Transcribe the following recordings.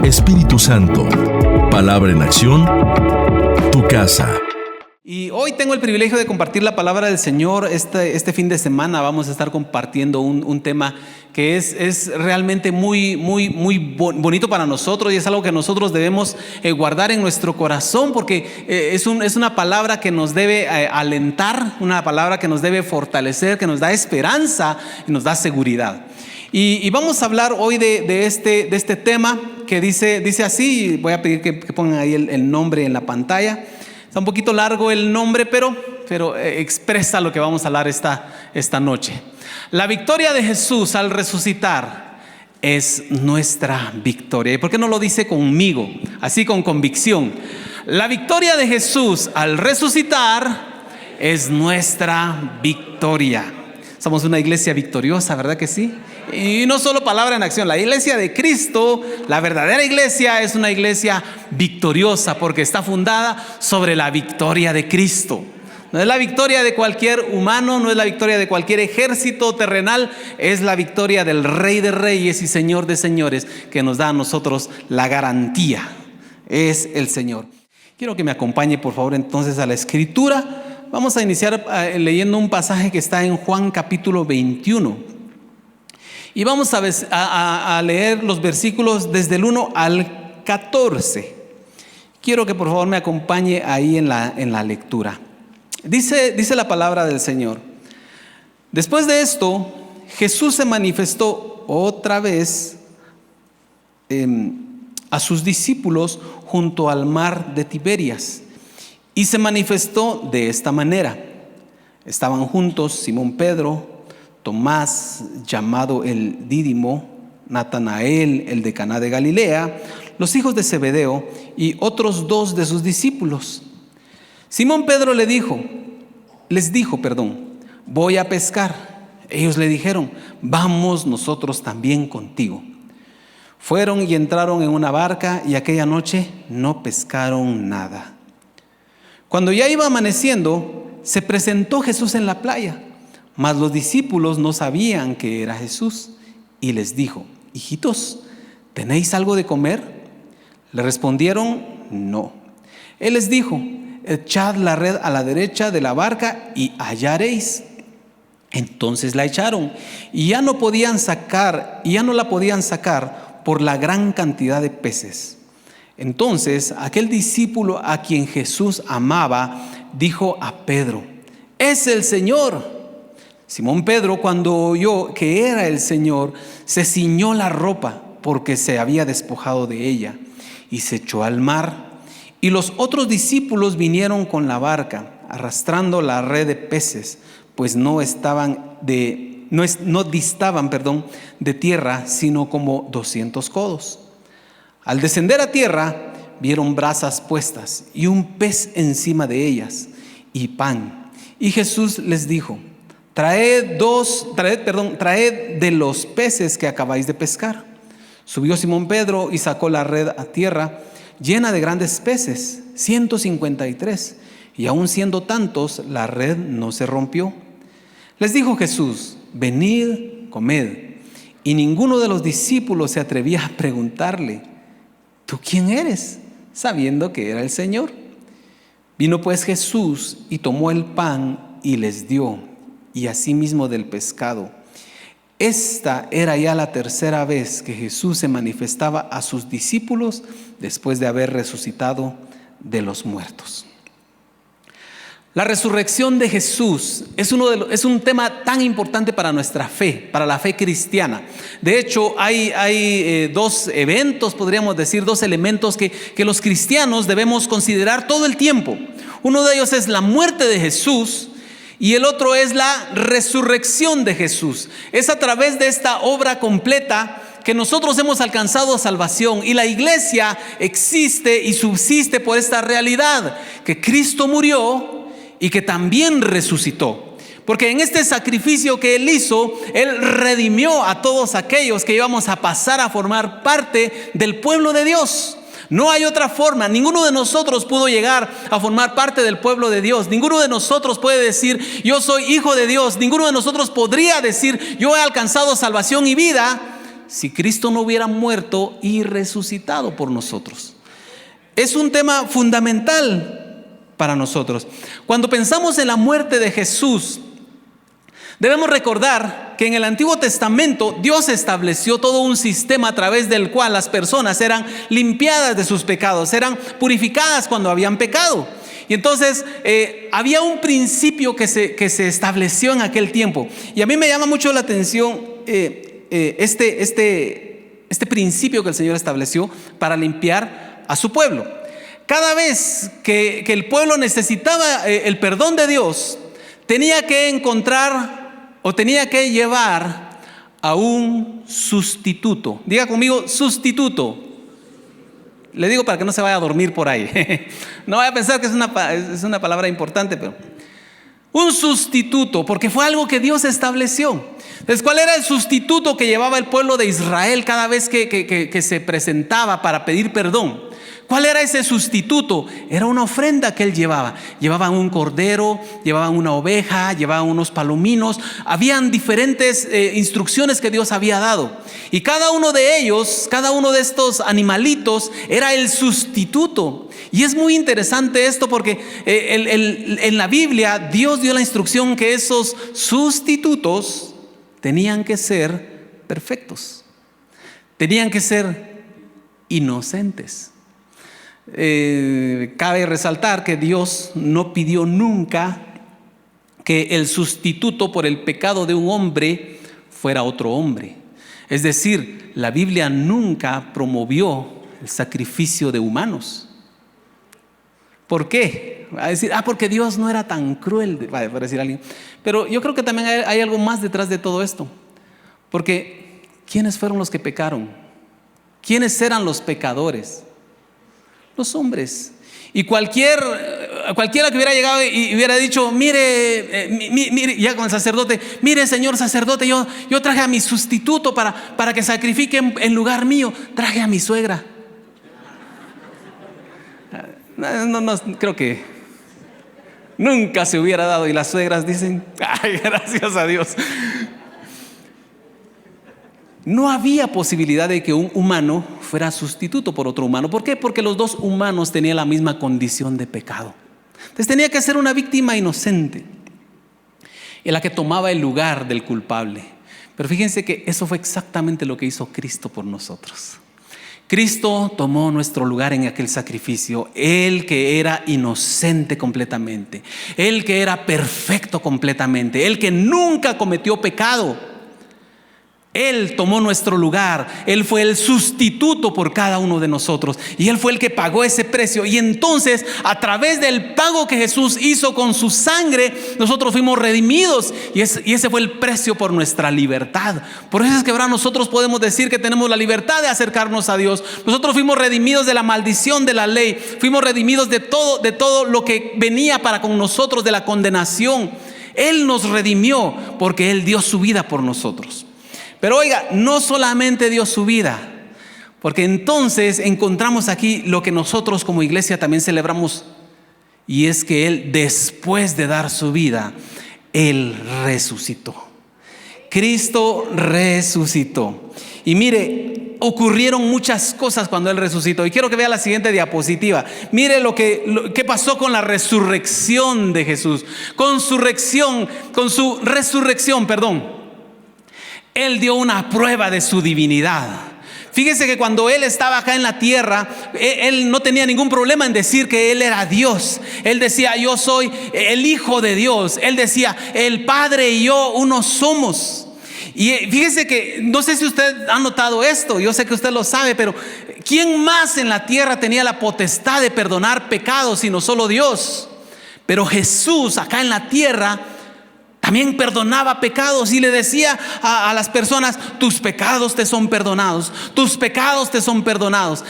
Espíritu Santo, palabra en acción, tu casa. Y hoy tengo el privilegio de compartir la palabra del Señor. Este fin de semana vamos a estar compartiendo un tema que es realmente muy bonito para nosotros, y es algo que nosotros debemos guardar en nuestro corazón, porque es una palabra que nos debe alentar, una palabra que nos debe fortalecer, que nos da esperanza y nos da seguridad. Y vamos a hablar hoy de este tema que dice así. Voy a pedir que pongan ahí el nombre en la pantalla. Está un poquito largo el nombre, pero expresa lo que vamos a hablar esta noche. La victoria de Jesús al resucitar es nuestra victoria. ¿Y por qué no lo dice conmigo, así con convicción? La victoria de Jesús al resucitar es nuestra victoria. Somos una iglesia victoriosa, ¿verdad que sí? Y no solo palabra en acción. La iglesia de Cristo, la verdadera iglesia, es una iglesia victoriosa porque está fundada sobre la victoria de Cristo. No es la victoria de cualquier humano, no es la victoria de cualquier ejército terrenal, es la victoria del Rey de Reyes y Señor de Señores, que nos da a nosotros la garantía. Es el Señor. Quiero que me acompañe, por favor, entonces a la Escritura. Vamos a iniciar leyendo un pasaje que está en Juan capítulo 21. Y vamos a leer los versículos desde el 1 al 14. Quiero que por favor me acompañe ahí en la lectura. Dice la palabra del Señor. Después de esto, Jesús se manifestó otra vez a sus discípulos junto al mar de Tiberias. Y se manifestó de esta manera. Estaban juntos Simón Pedro, Tomás, llamado el Dídimo, Natanael, el de Caná de Galilea, los hijos de Zebedeo y otros dos de sus discípulos. Simón Pedro les dijo, voy a pescar. Ellos le dijeron, vamos nosotros también contigo. Fueron y entraron en una barca, y aquella noche no pescaron nada. Cuando ya iba amaneciendo, se presentó Jesús en la playa, mas los discípulos no sabían que era Jesús, y les dijo, hijitos, ¿tenéis algo de comer? Le respondieron, no. Él les dijo, echad la red a la derecha de la barca y hallaréis. Entonces la echaron, y ya no la podían sacar por la gran cantidad de peces. Entonces aquel discípulo a quien Jesús amaba dijo a Pedro, es el Señor. Simón Pedro, cuando oyó que era el Señor, se ciñó la ropa porque se había despojado de ella y se echó al mar. Y los otros discípulos vinieron con la barca arrastrando la red de peces, pues no distaban de tierra sino como 200 codos. Al descender a tierra, vieron brasas puestas y un pez encima de ellas y pan. Y Jesús les dijo, traed de los peces que acabáis de pescar. Subió Simón Pedro y sacó la red a tierra, llena de grandes peces, 153. Y aun siendo tantos, la red no se rompió. Les dijo Jesús, venid, comed. Y ninguno de los discípulos se atrevía a preguntarle, ¿tú quién eres? Sabiendo que era el Señor. Vino pues Jesús y tomó el pan y les dio, y asimismo del pescado. Esta era ya la tercera vez que Jesús se manifestaba a sus discípulos después de haber resucitado de los muertos. La resurrección de Jesús es un tema tan importante para nuestra fe, para la fe cristiana. De hecho, hay dos eventos, podríamos decir, dos elementos que los cristianos debemos considerar todo el tiempo. Uno de ellos es la muerte de Jesús y el otro es la resurrección de Jesús. Es a través de esta obra completa que nosotros hemos alcanzado salvación, y la iglesia existe y subsiste por esta realidad, que Cristo murió y que también resucitó. Porque en este sacrificio que Él hizo, Él redimió a todos aquellos que íbamos a pasar a formar parte del pueblo de Dios. No hay otra forma. Ninguno de nosotros pudo llegar a formar parte del pueblo de Dios. Ninguno de nosotros puede decir, yo soy hijo de Dios. Ninguno de nosotros podría decir, yo he alcanzado salvación y vida si Cristo no hubiera muerto y resucitado por nosotros? Es un tema fundamental para nosotros. Cuando pensamos en la muerte de Jesús, debemos recordar que en el Antiguo Testamento Dios estableció todo un sistema a través del cual las personas eran limpiadas de sus pecados, eran purificadas cuando habían pecado. Y entonces había un principio que se estableció en aquel tiempo. Y a mí me llama mucho la atención este principio que el Señor estableció para limpiar a su pueblo. Cada vez que el pueblo necesitaba el perdón de Dios, tenía que encontrar o tenía que llevar a un sustituto. Diga conmigo, sustituto. Le digo para que no se vaya a dormir por ahí. No vaya a pensar que es una palabra importante, pero un sustituto, porque fue algo que Dios estableció. Entonces, ¿cuál era el sustituto que llevaba el pueblo de Israel cada vez que se presentaba para pedir perdón? ¿Cuál era ese sustituto? Era una ofrenda que él llevaba. Llevaban un cordero, llevaban una oveja, llevaban unos palominos. Habían diferentes instrucciones que Dios había dado. Y cada uno de ellos, cada uno de estos animalitos era el sustituto. Y es muy interesante esto porque en la Biblia Dios dio la instrucción que esos sustitutos tenían que ser perfectos. Tenían que ser inocentes. Cabe resaltar que Dios no pidió nunca que el sustituto por el pecado de un hombre fuera otro hombre. Es decir, la Biblia nunca promovió el sacrificio de humanos. ¿Por qué? Va a decir, porque Dios no era tan cruel, va a decir alguien. Pero yo creo que también hay algo más detrás de todo esto. Porque ¿quiénes fueron los que pecaron? ¿Quiénes eran los pecadores? Los hombres. Y cualquiera que hubiera llegado y hubiera dicho, mire, ya con el sacerdote, mire, señor sacerdote, yo traje a mi sustituto para que sacrifique en lugar mío, traje a mi suegra. No, creo que nunca se hubiera dado. Y las suegras dicen, ay, gracias a Dios. No había posibilidad de que un humano fuera sustituto por otro humano. ¿Por qué? Porque los dos humanos tenían la misma condición de pecado. Entonces tenía que ser una víctima inocente, en la que tomaba el lugar del culpable. Pero fíjense que eso fue exactamente lo que hizo Cristo por nosotros. Cristo tomó nuestro lugar en aquel sacrificio. Él que era inocente completamente, Él que era perfecto completamente, Él que nunca cometió pecado, Él tomó nuestro lugar. Él fue el sustituto por cada uno de nosotros. Y Él fue el que pagó ese precio. Y entonces, a través del pago que Jesús hizo con su sangre, nosotros fuimos redimidos. Y ese fue el precio por nuestra libertad. Por eso es que ahora nosotros podemos decir que tenemos la libertad de acercarnos a Dios. Nosotros fuimos redimidos de la maldición de la ley. Fuimos redimidos de todo lo que venía para con nosotros, de la condenación. Él nos redimió porque Él dio su vida por nosotros. Pero oiga, no solamente dio su vida, porque entonces encontramos aquí lo que nosotros como iglesia también celebramos, y es que Él, después de dar su vida, Él resucitó. Cristo resucitó. Y mire, ocurrieron muchas cosas cuando Él resucitó. Y quiero que vea la siguiente diapositiva. Mire lo que pasó con la resurrección de Jesús. Con su resurrección, Él dio una prueba de su divinidad. Fíjese que cuando Él estaba acá en la tierra, Él no tenía ningún problema en decir que Él era Dios. Él decía, yo soy el Hijo de Dios. Él decía, el Padre y yo uno somos. Y fíjese que, no sé si usted ha notado esto, yo sé que usted lo sabe, pero ¿quién más en la tierra tenía la potestad de perdonar pecados sino solo Dios? Pero Jesús acá en la tierra también perdonaba pecados y le decía a las personas, tus pecados te son perdonados, tus pecados te son perdonados.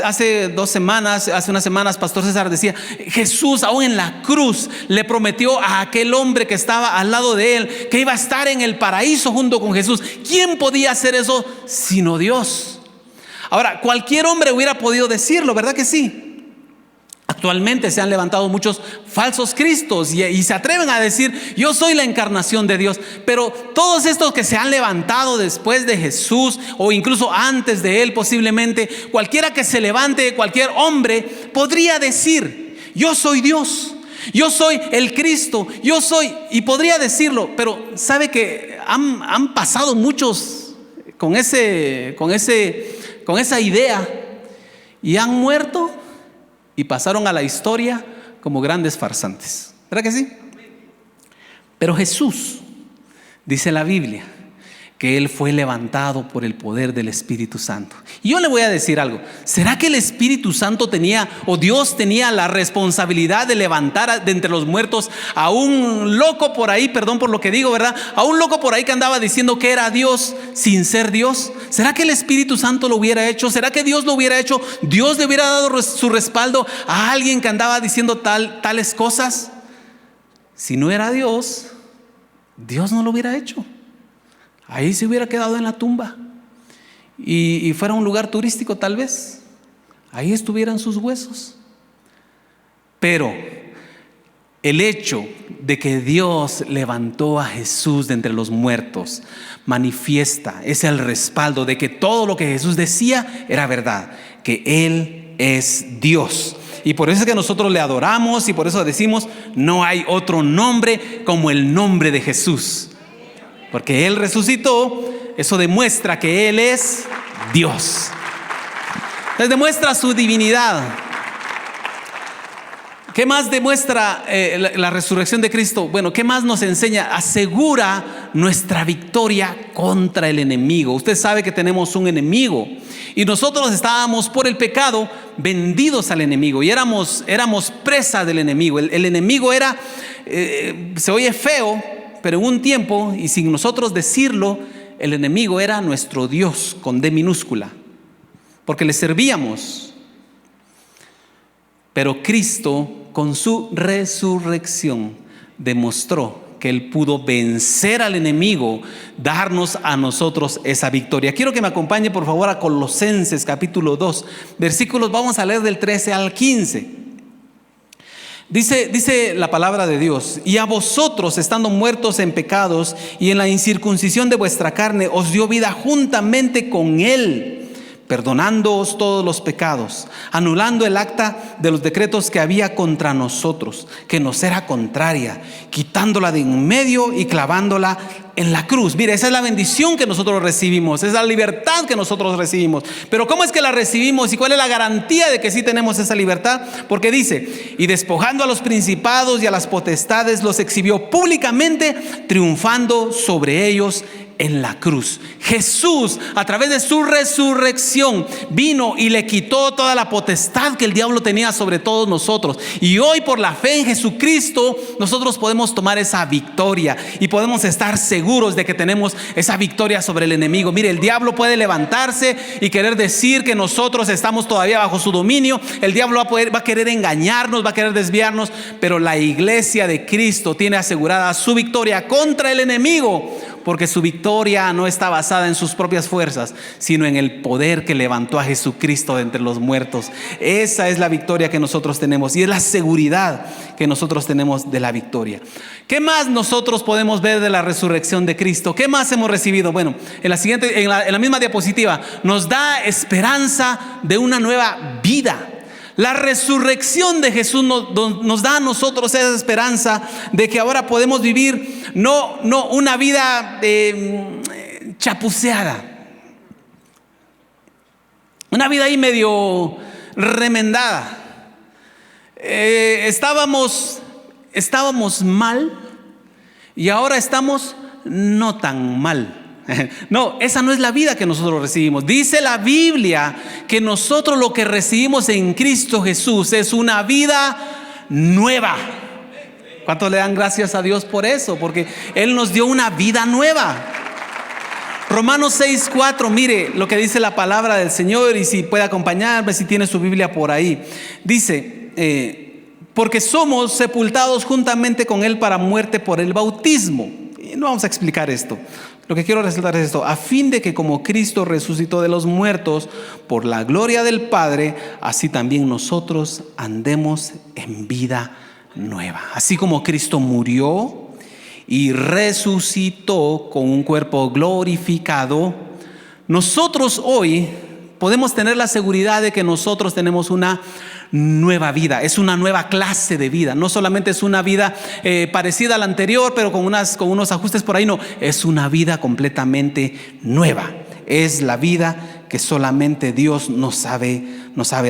Hace unas semanas, Pastor César decía, Jesús aún en la cruz le prometió a aquel hombre que estaba al lado de él que iba a estar en el paraíso junto con Jesús. ¿Quién podía hacer eso sino Dios? Ahora, cualquier hombre hubiera podido decirlo, ¿verdad que sí? Actualmente se han levantado muchos falsos cristos y se atreven a decir: yo soy la encarnación de Dios. Pero todos estos que se han levantado después de Jesús, o incluso antes de Él posiblemente, cualquiera que se levante, cualquier hombre podría decir: yo soy Dios, yo soy el Cristo, yo soy, y podría decirlo. Pero sabe que han pasado muchos con esa idea y han muerto y pasaron a la historia como grandes farsantes. ¿Verdad que sí? Pero Jesús, dice la Biblia, que Él fue levantado por el poder del Espíritu Santo. Y yo le voy a decir algo: ¿será que el Espíritu Santo tenía, o Dios tenía, la responsabilidad de levantar de entre los muertos a un loco por ahí, perdón por lo que digo, ¿verdad? A un loco por ahí que andaba diciendo que era Dios sin ser Dios. ¿Será que el Espíritu Santo lo hubiera hecho? ¿Será que Dios lo hubiera hecho? ¿Dios le hubiera dado su respaldo a alguien que andaba diciendo tales cosas? Si no era Dios, Dios no lo hubiera hecho. Ahí se hubiera quedado en la tumba y fuera un lugar turístico tal vez. Ahí estuvieran sus huesos. Pero el hecho de que Dios levantó a Jesús de entre los muertos manifiesta, es el respaldo de que todo lo que Jesús decía era verdad, que Él es Dios. Y por eso es que nosotros le adoramos, y por eso decimos: no hay otro nombre como el nombre de Jesús. Porque Él resucitó, eso demuestra que Él es Dios. Entonces demuestra su divinidad. ¿Qué más demuestra la resurrección de Cristo? Bueno, ¿qué más nos enseña? Asegura nuestra victoria contra el enemigo. Usted sabe que tenemos un enemigo y nosotros estábamos por el pecado vendidos al enemigo y éramos presa del enemigo. El enemigo era, se oye feo, pero en un tiempo, y sin nosotros decirlo, el enemigo era nuestro Dios con D minúscula, porque le servíamos. Pero Cristo, con su resurrección, demostró que Él pudo vencer al enemigo, darnos a nosotros esa victoria. Quiero que me acompañe por favor a Colosenses capítulo 2, versículos, vamos a leer del 13 al 15. Dice la palabra de Dios: y a vosotros, estando muertos en pecados y en la incircuncisión de vuestra carne, os dio vida juntamente con Él, perdonándoos todos los pecados, anulando el acta de los decretos que había contra nosotros, que nos era contraria, quitándola de en medio y clavándola en la cruz. Mire, esa es la bendición que nosotros recibimos, esa es la libertad que nosotros recibimos. Pero ¿cómo es que la recibimos y cuál es la garantía de que sí tenemos esa libertad? Porque dice: y despojando a los principados y a las potestades, los exhibió públicamente, triunfando sobre ellos en la cruz. Jesús, a través de su resurrección, vino y le quitó toda la potestad que el diablo tenía sobre todos nosotros. Y hoy, por la fe en Jesucristo, nosotros podemos tomar esa victoria y podemos estar seguros de que tenemos esa victoria sobre el enemigo. Mire, el diablo puede levantarse y querer decir que nosotros estamos todavía bajo su dominio. El diablo va a querer engañarnos, va a querer desviarnos, pero la iglesia de Cristo tiene asegurada su victoria contra el enemigo, porque su victoria no está basada en sus propias fuerzas, sino en el poder que levantó a Jesucristo de entre los muertos. Esa es la victoria que nosotros tenemos y es la seguridad que nosotros tenemos de la victoria. ¿Qué más nosotros podemos ver de la resurrección de Cristo? ¿Qué más hemos recibido? Bueno, en la misma diapositiva nos da esperanza de una nueva vida. La resurrección de Jesús nos da a nosotros esa esperanza de que ahora podemos vivir no una vida chapuceada, una vida ahí medio remendada. Estábamos mal y ahora estamos no tan mal. No, esa no es la vida que nosotros recibimos. Dice la Biblia que nosotros lo que recibimos en Cristo Jesús es una vida nueva. ¿Cuántos le dan gracias a Dios por eso? Porque Él nos dio una vida nueva. Romanos 6:4, mire lo que dice la palabra del Señor, y si puede acompañarme, si tiene su Biblia por ahí. Dice, porque somos sepultados juntamente con Él para muerte por el bautismo. Y no vamos a explicar esto. Lo que quiero resaltar es esto: a fin de que como Cristo resucitó de los muertos por la gloria del Padre, así también nosotros andemos en vida nueva. Así como Cristo murió y resucitó con un cuerpo glorificado, nosotros hoy podemos tener la seguridad de que nosotros tenemos una nueva vida. Es una nueva clase de vida. No solamente es una vida parecida a la anterior, pero con unos ajustes por ahí. No, es una vida completamente nueva. Es la vida que solamente Dios nos sabe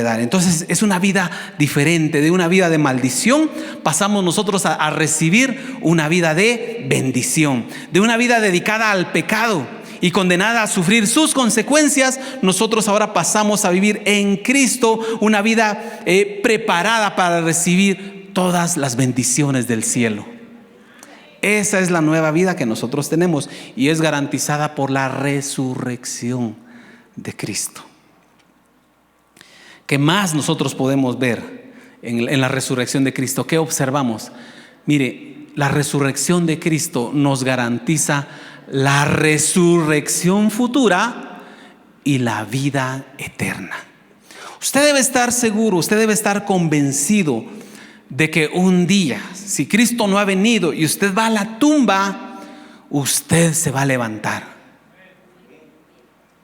dar. Entonces es una vida diferente. De una vida de maldición pasamos nosotros a recibir una vida de bendición. De una vida dedicada al pecado y condenada a sufrir sus consecuencias, nosotros ahora pasamos a vivir en Cristo una vida preparada para recibir todas las bendiciones del cielo. Esa es la nueva vida que nosotros tenemos y es garantizada por la resurrección de Cristo. ¿Qué más nosotros podemos ver en la resurrección de Cristo? ¿Qué observamos? Mire, la resurrección de Cristo nos garantiza la resurrección futura y la vida eterna. Usted debe estar seguro, usted debe estar convencido de que un día, si Cristo no ha venido y usted va a la tumba, usted se va a levantar.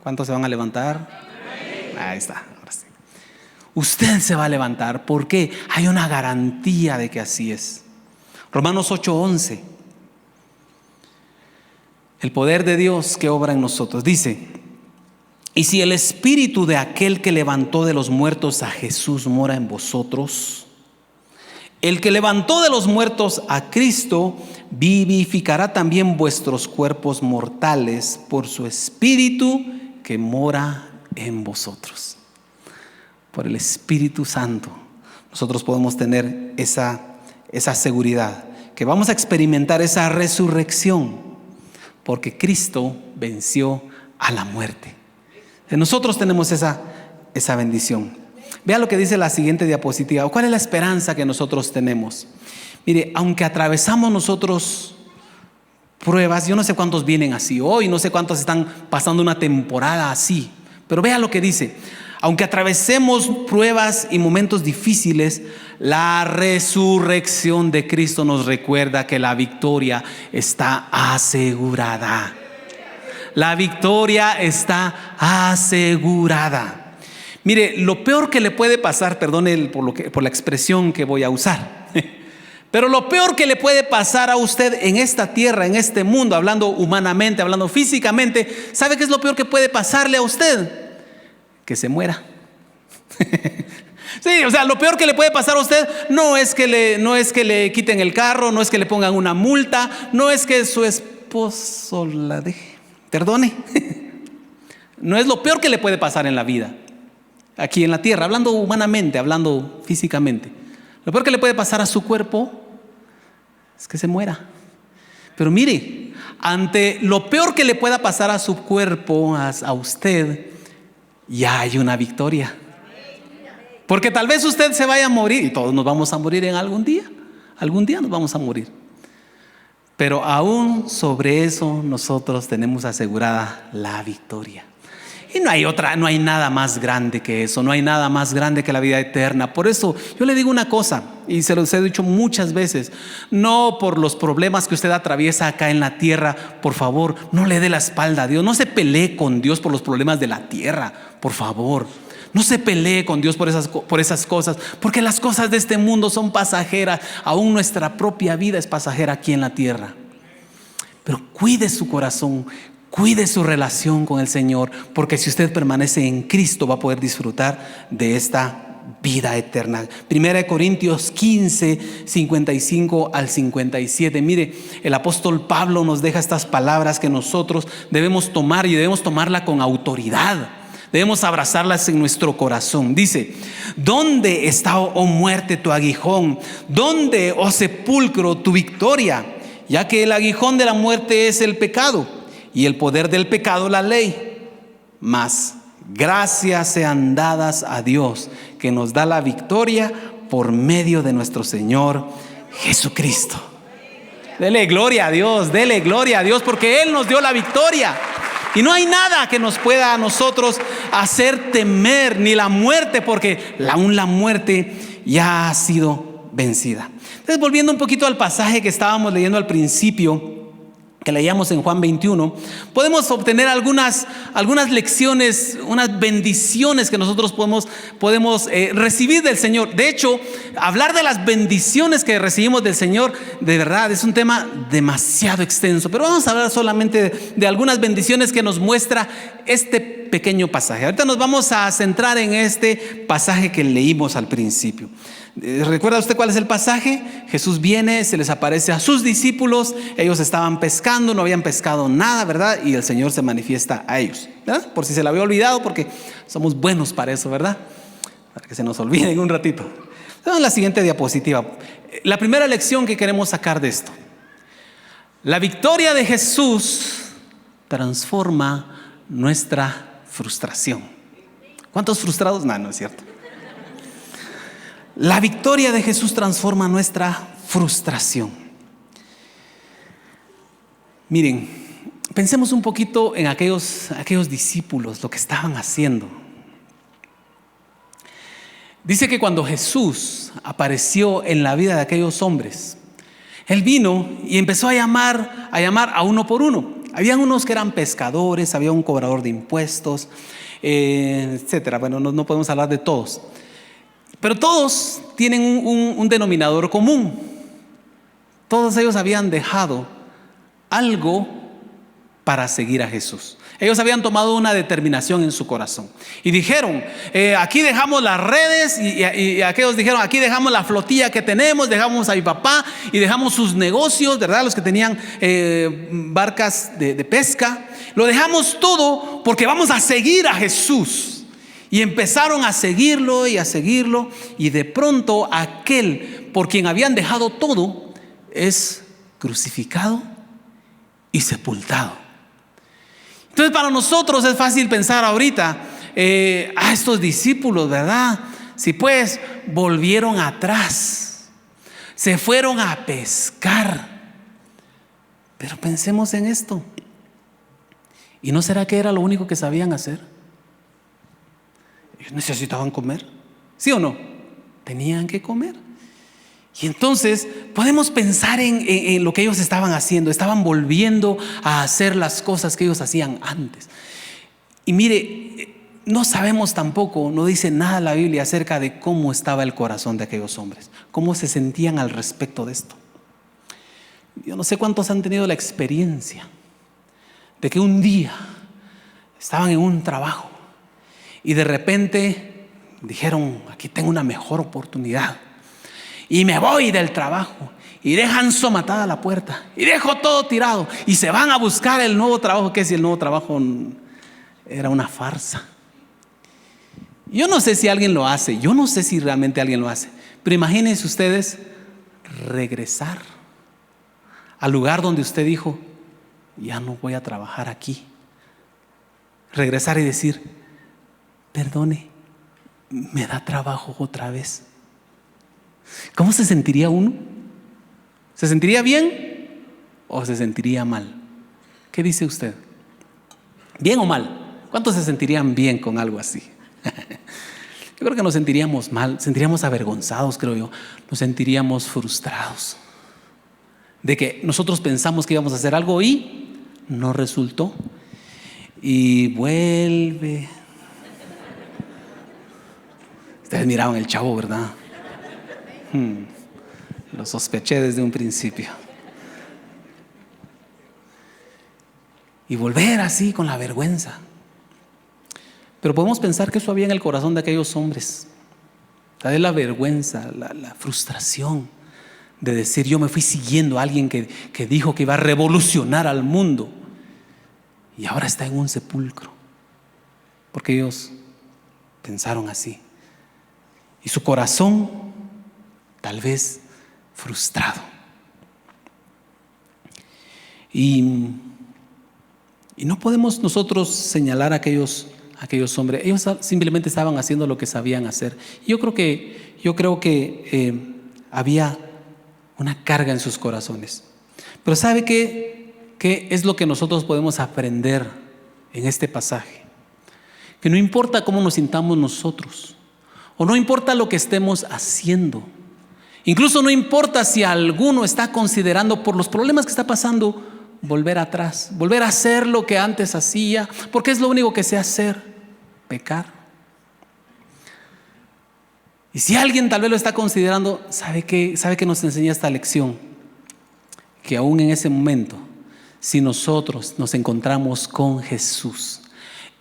¿Cuántos se van a levantar? Ahí está, ahora sí. Usted se va a levantar porque hay una garantía de que así es. Romanos 8:11. El poder de Dios que obra en nosotros. Dice: y si el espíritu de aquel que levantó de los muertos a Jesús mora en vosotros, el que levantó de los muertos a Cristo vivificará también vuestros cuerpos mortales por su espíritu que mora en vosotros. Por el Espíritu Santo nosotros podemos tener esa seguridad, que vamos a experimentar esa resurrección, porque Cristo venció a la muerte. Nosotros tenemos esa bendición. Vea lo que dice la siguiente diapositiva. ¿Cuál es la esperanza que nosotros tenemos? Mire, aunque atravesamos nosotros pruebas, yo no sé cuántos vienen así hoy, no sé cuántos están pasando una temporada así, pero vea lo que dice: aunque atravesemos pruebas y momentos difíciles, la resurrección de Cristo nos recuerda que la victoria está asegurada. La victoria está asegurada. Mire, lo peor que le puede pasar, perdone por la expresión que voy a usar, pero lo peor que le puede pasar a usted en esta tierra, en este mundo, hablando humanamente, hablando físicamente, ¿sabe qué es lo peor que puede pasarle a usted? Que se muera. Sí, o sea, lo peor que le puede pasar a usted no es que le quiten el carro, no es que le pongan una multa, no es que su esposo la deje. Perdone. No es lo peor que le puede pasar en la vida, aquí en la tierra, hablando humanamente, hablando físicamente. Lo peor que le puede pasar a su cuerpo es que se muera. Pero mire, ante lo peor que le pueda pasar a su cuerpo, a usted, ya hay una victoria. Porque tal vez usted se vaya a morir, y todos nos vamos a morir en algún día nos vamos a morir. Pero aún sobre eso nosotros tenemos asegurada la victoria. Y no hay nada más grande que eso, no hay nada más grande que la vida eterna. Por eso yo le digo una cosa, y se los he dicho muchas veces: no por los problemas que usted atraviesa acá en la tierra, por favor, no le dé la espalda a Dios, no se pelee con Dios por los problemas de la tierra, por favor. No se pelee con Dios por esas cosas, porque las cosas de este mundo son pasajeras. Aún nuestra propia vida es pasajera aquí en la tierra. Pero cuide su corazón, cuide su relación con el Señor, porque si usted permanece en Cristo va a poder disfrutar de esta vida eterna. 1 Corintios 15, 55 al 57. Mire, el apóstol Pablo nos deja estas palabras que nosotros debemos tomar, y debemos tomarla con autoridad. Debemos abrazarlas en nuestro corazón. Dice: ¿dónde está, oh muerte, tu aguijón? ¿Dónde, oh sepulcro, tu victoria? Ya que el aguijón de la muerte es el pecado, y el poder del pecado la ley. Mas gracias sean dadas a Dios, que nos da la victoria por medio de nuestro Señor Jesucristo. Dele gloria a Dios, dele gloria a Dios, porque Él nos dio la victoria. Y no hay nada que nos pueda a nosotros hacer temer, ni la muerte, porque aún la muerte ya ha sido vencida. Entonces, volviendo un poquito al pasaje que estábamos leyendo al principio, que leíamos en Juan 21, podemos obtener algunas lecciones, unas bendiciones que nosotros podemos recibir del Señor. De hecho, hablar de las bendiciones que recibimos del Señor, de verdad, es un tema demasiado extenso. Pero vamos a hablar solamente de algunas bendiciones que nos muestra este pequeño pasaje. Ahorita nos vamos a centrar en este pasaje que leímos al principio. ¿Recuerda usted cuál es el pasaje? Jesús viene, se les aparece a sus discípulos, ellos estaban pescando, no habían pescado nada, ¿verdad? Y el Señor se manifiesta a ellos, ¿verdad? Por si se le había olvidado, porque somos buenos para eso, ¿verdad? Para que se nos olvide en un ratito. Vamos a la siguiente diapositiva. La primera lección que queremos sacar de esto: la victoria de Jesús transforma nuestra frustración. ¿Cuántos frustrados? No es cierto. La victoria de Jesús transforma nuestra frustración. Miren, pensemos un poquito en aquellos discípulos, lo que estaban haciendo. Dice que cuando Jesús apareció en la vida de aquellos hombres, Él vino y empezó a llamar a uno por uno. Habían unos que eran pescadores, había un cobrador de impuestos, etcétera. Bueno, no podemos hablar de todos. Pero todos tienen un denominador común. Todos ellos habían dejado algo para seguir a Jesús. Ellos habían tomado una determinación en su corazón y dijeron, aquí dejamos las redes, y aquellos dijeron, aquí dejamos la flotilla que tenemos, dejamos a mi papá y dejamos sus negocios, ¿verdad? Los que tenían barcas de pesca, lo dejamos todo porque vamos a seguir a Jesús. Y empezaron a seguirlo, y de pronto aquel por quien habían dejado todo es crucificado y sepultado. Entonces, para nosotros es fácil pensar ahorita, estos discípulos, ¿verdad? Si pues volvieron atrás, se fueron a pescar. Pero pensemos en esto. ¿Y no será que era lo único que sabían hacer? Ellos necesitaban comer, ¿sí o no? Tenían que comer. Y entonces podemos pensar en lo que ellos estaban haciendo. Estaban volviendo a hacer las cosas que ellos hacían antes. Y mire, no sabemos tampoco, no dice nada la Biblia acerca de cómo estaba el corazón de aquellos hombres, cómo se sentían al respecto de esto. Yo no sé cuántos han tenido la experiencia de que un día estaban en un trabajo y de repente dijeron, aquí tengo una mejor oportunidad, y me voy del trabajo, y dejan somatada la puerta, y dejo todo tirado, y se van a buscar el nuevo trabajo, que si el nuevo trabajo era una farsa. Yo no sé si alguien lo hace, yo no sé si realmente alguien lo hace, pero imagínense ustedes regresar al lugar donde usted dijo, ya no voy a trabajar aquí. Regresar y decir, perdone, me da trabajo otra vez. ¿Cómo se sentiría uno? ¿Se sentiría bien o se sentiría mal? ¿Qué dice usted? ¿Bien o mal? ¿Cuántos se sentirían bien con algo así? Yo creo que nos sentiríamos mal, sentiríamos avergonzados, creo yo. Nos sentiríamos frustrados de que nosotros pensamos que íbamos a hacer algo y no resultó. Y vuelve. Ustedes miraban el Chavo, ¿verdad? Lo sospeché desde un principio. Y volver así con la vergüenza. Pero podemos pensar que eso había en el corazón de aquellos hombres. Tal vez la vergüenza, la frustración de decir, yo me fui siguiendo a alguien que dijo que iba a revolucionar al mundo y ahora está en un sepulcro. Porque ellos pensaron así. Y su corazón tal vez frustrado. Y no podemos nosotros señalar a aquellos hombres. Ellos simplemente estaban haciendo lo que sabían hacer. Yo creo que había una carga en sus corazones. Pero ¿sabe qué es lo que nosotros podemos aprender en este pasaje? Que no importa cómo nos sintamos nosotros, o no importa lo que estemos haciendo, incluso no importa si alguno está considerando por los problemas que está pasando volver atrás, volver a hacer lo que antes hacía, porque es lo único que sé hacer, pecar. Y si alguien tal vez lo está considerando, ¿sabe qué nos enseña esta lección? Que aún en ese momento, si nosotros nos encontramos con Jesús,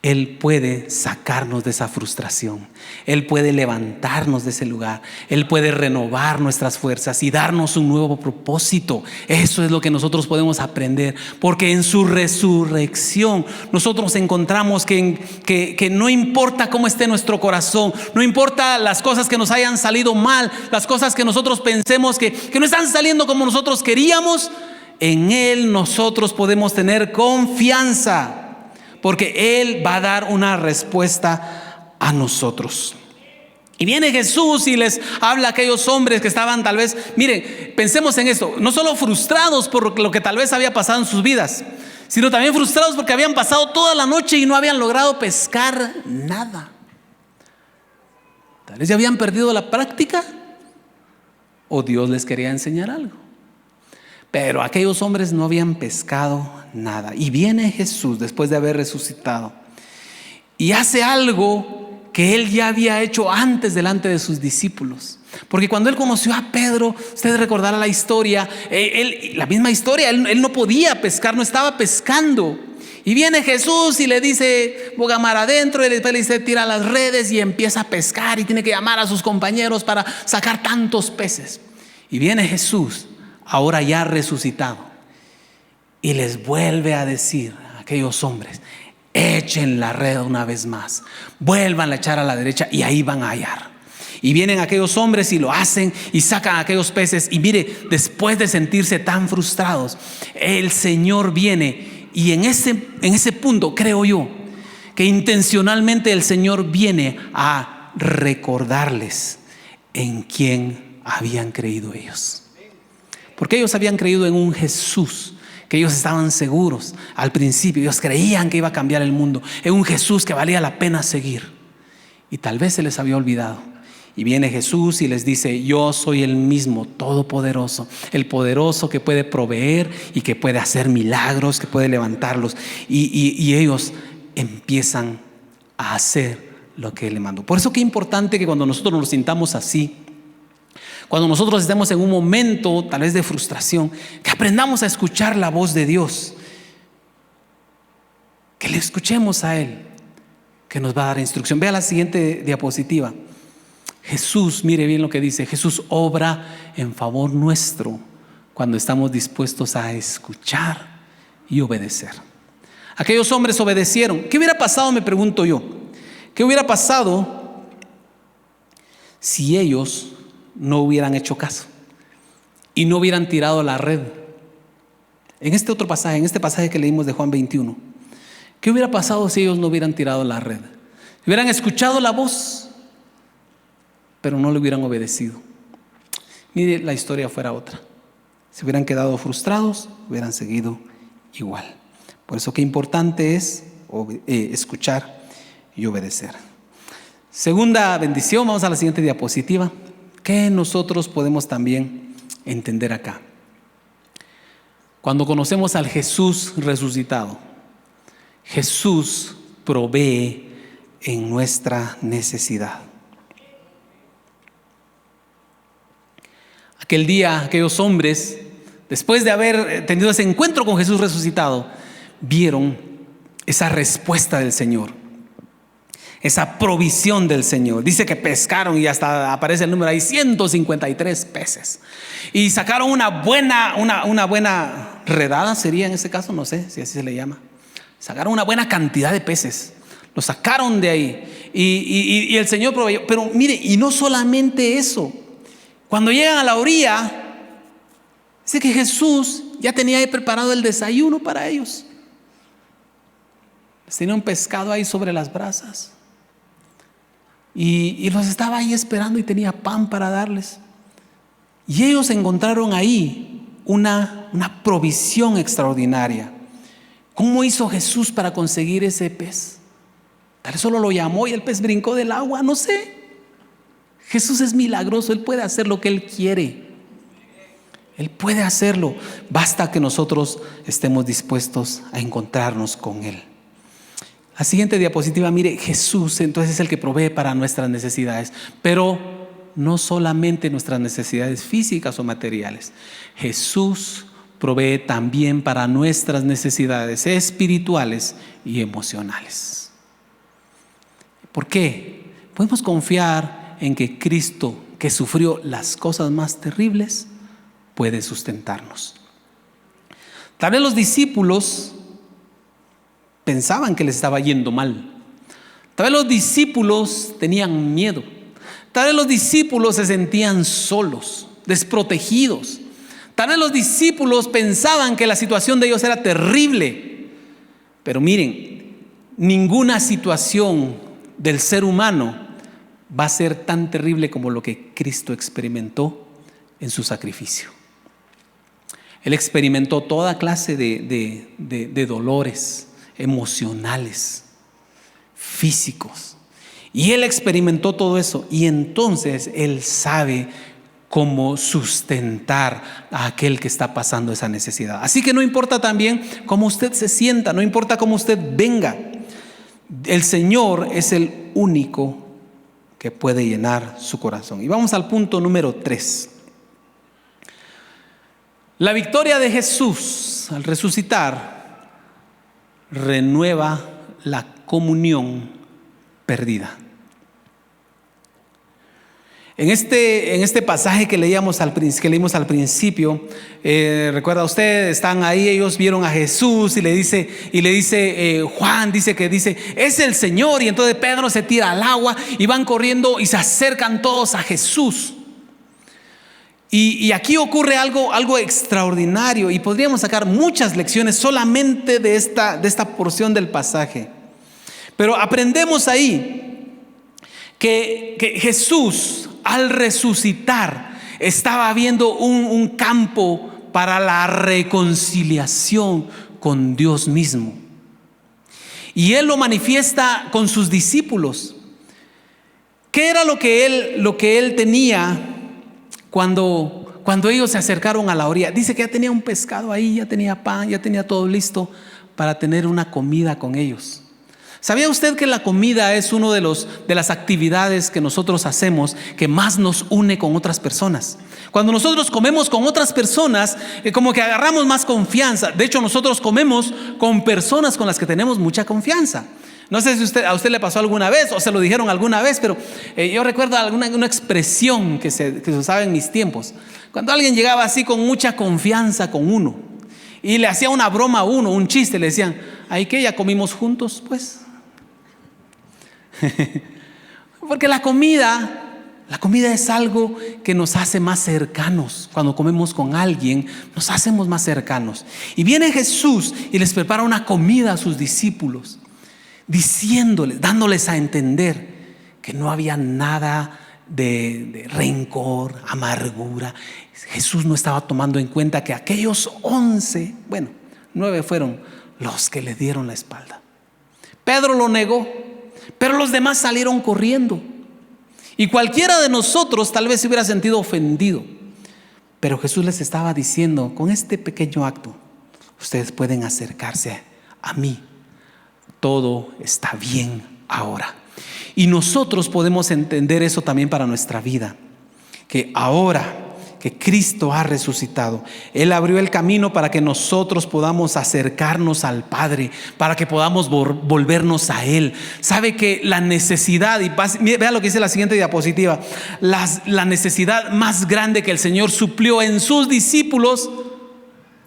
Él puede sacarnos de esa frustración. Él puede levantarnos de ese lugar. Él puede renovar nuestras fuerzas y darnos un nuevo propósito. Eso es lo que nosotros podemos aprender. Porque en su resurrección nosotros encontramos que no importa cómo esté nuestro corazón, no importa las cosas que nos hayan salido mal, las cosas que nosotros pensemos que no están saliendo como nosotros queríamos, en Él nosotros podemos tener confianza. Porque Él va a dar una respuesta a nosotros. Y viene Jesús y les habla a aquellos hombres que estaban tal vez, miren, pensemos en esto, no solo frustrados por lo que tal vez había pasado en sus vidas, sino también frustrados porque habían pasado toda la noche y no habían logrado pescar nada. Tal vez ya habían perdido la práctica o Dios les quería enseñar algo. Pero aquellos hombres no habían pescado nada. Y viene Jesús después de haber resucitado y hace algo que Él ya había hecho antes delante de sus discípulos. Porque cuando Él conoció a Pedro, ustedes recordarán la historia, la misma historia, él no podía pescar, no estaba pescando. Y viene Jesús y le dice, boga mar adentro, y después le dice, tira las redes y empieza a pescar y tiene que llamar a sus compañeros para sacar tantos peces. Y viene Jesús, ahora ya resucitado, y les vuelve a decir a aquellos hombres, echen la red una vez más, vuelvan a echar a la derecha y ahí van a hallar. Y vienen aquellos hombres y lo hacen y sacan aquellos peces. Y mire, después de sentirse tan frustrados, el Señor viene y en ese punto creo yo que intencionalmente el Señor viene a recordarles en quién habían creído ellos. Porque ellos habían creído en un Jesús que ellos estaban seguros al principio. Ellos creían que iba a cambiar el mundo, en un Jesús que valía la pena seguir. Y tal vez se les había olvidado. Y viene Jesús y les dice, yo soy el mismo todopoderoso, el poderoso que puede proveer y que puede hacer milagros, que puede levantarlos. Y ellos empiezan a hacer lo que Él le mandó. Por eso que es importante que cuando nosotros nos sintamos así, cuando nosotros estemos en un momento tal vez de frustración, que aprendamos a escuchar la voz de Dios, que le escuchemos a Él, que nos va a dar instrucción. Vea la siguiente diapositiva. Jesús, mire bien lo que dice, Jesús obra en favor nuestro cuando estamos dispuestos a escuchar y obedecer. Aquellos hombres obedecieron. ¿Qué hubiera pasado, me pregunto yo? ¿Qué hubiera pasado si ellos no hubieran hecho caso y no hubieran tirado la red? En este otro pasaje, en este pasaje que leímos de Juan 21, ¿qué hubiera pasado si ellos no hubieran tirado la red? Hubieran escuchado la voz, pero no le hubieran obedecido. Mire, la historia fuera otra. Si hubieran quedado frustrados, hubieran seguido igual. Por eso qué importante es escuchar y obedecer. Segunda bendición, vamos a la siguiente diapositiva. ¿Qué nosotros podemos también entender acá? Cuando conocemos al Jesús resucitado, Jesús provee en nuestra necesidad. Aquel día, aquellos hombres, después de haber tenido ese encuentro con Jesús resucitado, vieron esa respuesta del Señor, esa provisión del Señor. Dice que pescaron y hasta aparece el número ahí, 153 peces. Y sacaron una buena redada, sería en ese caso, no sé si así se le llama. Sacaron una buena cantidad de peces, lo sacaron de ahí y el Señor proveyó. Pero mire, y no solamente eso. Cuando llegan a la orilla, dice que Jesús ya tenía ahí preparado el desayuno para ellos. Tenía un pescado ahí sobre las brasas y los estaba ahí esperando y tenía pan para darles. Y ellos encontraron ahí una provisión extraordinaria. ¿Cómo hizo Jesús para conseguir ese pez? Tal vez solo lo llamó y el pez brincó del agua, no sé. Jesús es milagroso, Él puede hacer lo que Él quiere. Él puede hacerlo. Basta que nosotros estemos dispuestos a encontrarnos con Él. La siguiente diapositiva, mire, Jesús entonces es el que provee para nuestras necesidades, pero no solamente nuestras necesidades físicas o materiales. Jesús provee también para nuestras necesidades espirituales y emocionales. ¿Por qué? Podemos confiar en que Cristo, que sufrió las cosas más terribles, puede sustentarnos. Tal vez los discípulos pensaban que les estaba yendo mal. Tal vez los discípulos tenían miedo. Tal vez los discípulos se sentían solos, desprotegidos. Tal vez los discípulos pensaban que la situación de ellos era terrible. Pero miren, ninguna situación del ser humano va a ser tan terrible como lo que Cristo experimentó en su sacrificio. Él experimentó toda clase de dolores emocionales, físicos. Y Él experimentó todo eso. Y entonces Él sabe cómo sustentar a aquel que está pasando esa necesidad. Así que no importa también cómo usted se sienta, no importa cómo usted venga. El Señor es el único que puede llenar su corazón. Y vamos al punto número 3. La victoria de Jesús al resucitar renueva la comunión perdida. En este pasaje que leímos al principio, recuerda usted, están ahí, ellos vieron a Jesús y le dice Juan, dice es el Señor, y entonces Pedro se tira al agua y van corriendo y se acercan todos a Jesús. Y aquí ocurre algo extraordinario, y podríamos sacar muchas lecciones solamente de esta porción del pasaje. Pero aprendemos ahí que Jesús, al resucitar, estaba viendo un campo para la reconciliación con Dios mismo. Y Él lo manifiesta con sus discípulos. ¿Qué era lo que él tenía cuando ellos se acercaron a la orilla? Dice que ya tenía un pescado ahí, ya tenía pan, ya tenía todo listo para tener una comida con ellos. ¿Sabía usted que la comida es una de las actividades que nosotros hacemos que más nos une con otras personas? Cuando nosotros comemos con otras personas, como que agarramos más confianza. De hecho, nosotros comemos con personas con las que tenemos mucha confianza. No sé si a usted le pasó alguna vez o se lo dijeron alguna vez, pero yo recuerdo una expresión que se usaba en mis tiempos. Cuando alguien llegaba así con mucha confianza con uno y le hacía una broma a uno, un chiste, le decían: ¿ay qué? ¿Ya comimos juntos? Pues porque la comida es algo que nos hace más cercanos. Cuando comemos con alguien, nos hacemos más cercanos. Y viene Jesús y les prepara una comida a sus discípulos, diciéndoles, dándoles a entender que no había nada de rencor, amargura. Jesús no estaba tomando en cuenta que aquellos 9 fueron los que le dieron la espalda. Pedro lo negó, pero los demás salieron corriendo. Y cualquiera de nosotros tal vez se hubiera sentido ofendido. Pero Jesús les estaba diciendo: con este pequeño acto, ustedes pueden acercarse a mí. Todo está bien ahora. Y nosotros podemos entender eso también para nuestra vida. Que ahora que Cristo ha resucitado, Él abrió el camino para que nosotros podamos acercarnos al Padre, para que podamos volvernos a Él. Sabe que la necesidad, y vea lo que dice la siguiente diapositiva, la necesidad más grande que el Señor suplió en sus discípulos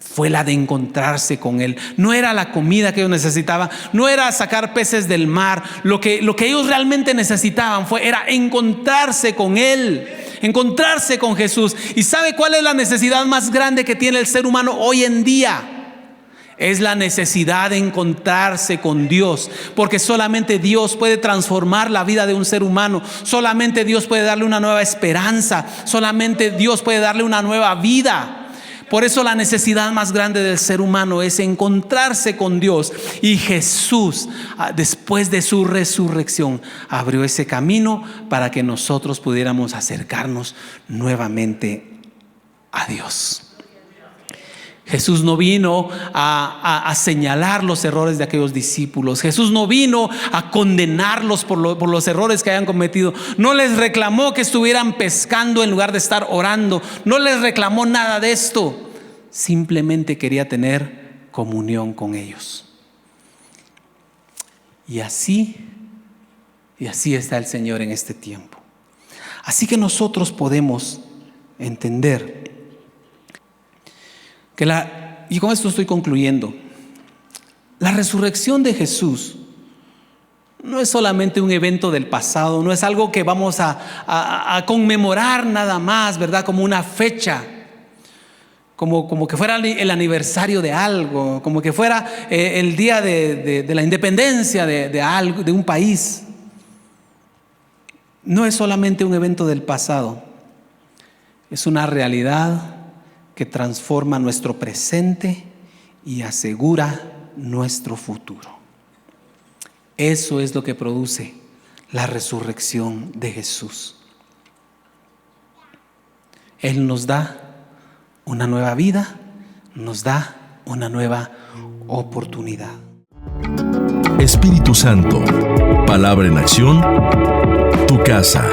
fue la de encontrarse con Él. No era la comida que ellos necesitaban, no era sacar peces del mar. Lo que ellos realmente necesitaban era encontrarse con Él, encontrarse con Jesús. ¿Y sabe cuál es la necesidad más grande que tiene el ser humano hoy en día? Es la necesidad de encontrarse con Dios, porque solamente Dios puede transformar la vida de un ser humano. Solamente Dios puede darle una nueva esperanza. Solamente Dios puede darle una nueva vida. Por eso la necesidad más grande del ser humano es encontrarse con Dios. Y Jesús, después de su resurrección, abrió ese camino para que nosotros pudiéramos acercarnos nuevamente a Dios. Jesús no vino a señalar los errores de aquellos discípulos. Jesús no vino a condenarlos por los errores que hayan cometido. No les reclamó que estuvieran pescando en lugar de estar orando. No les reclamó nada de esto. Simplemente quería tener comunión con ellos. Y así está el Señor en este tiempo. Así que nosotros podemos entender y con esto estoy concluyendo, la resurrección de Jesús no es solamente un evento del pasado, no es algo que vamos a conmemorar nada más, ¿verdad? Como una fecha, como que fuera el aniversario de algo, como que fuera el día de la independencia de algo, de un país. No es solamente un evento del pasado, es una realidad que transforma nuestro presente y asegura nuestro futuro. Eso es lo que produce la resurrección de Jesús. Él nos da una nueva vida, nos da una nueva oportunidad. Espíritu Santo, palabra en acción, tu casa.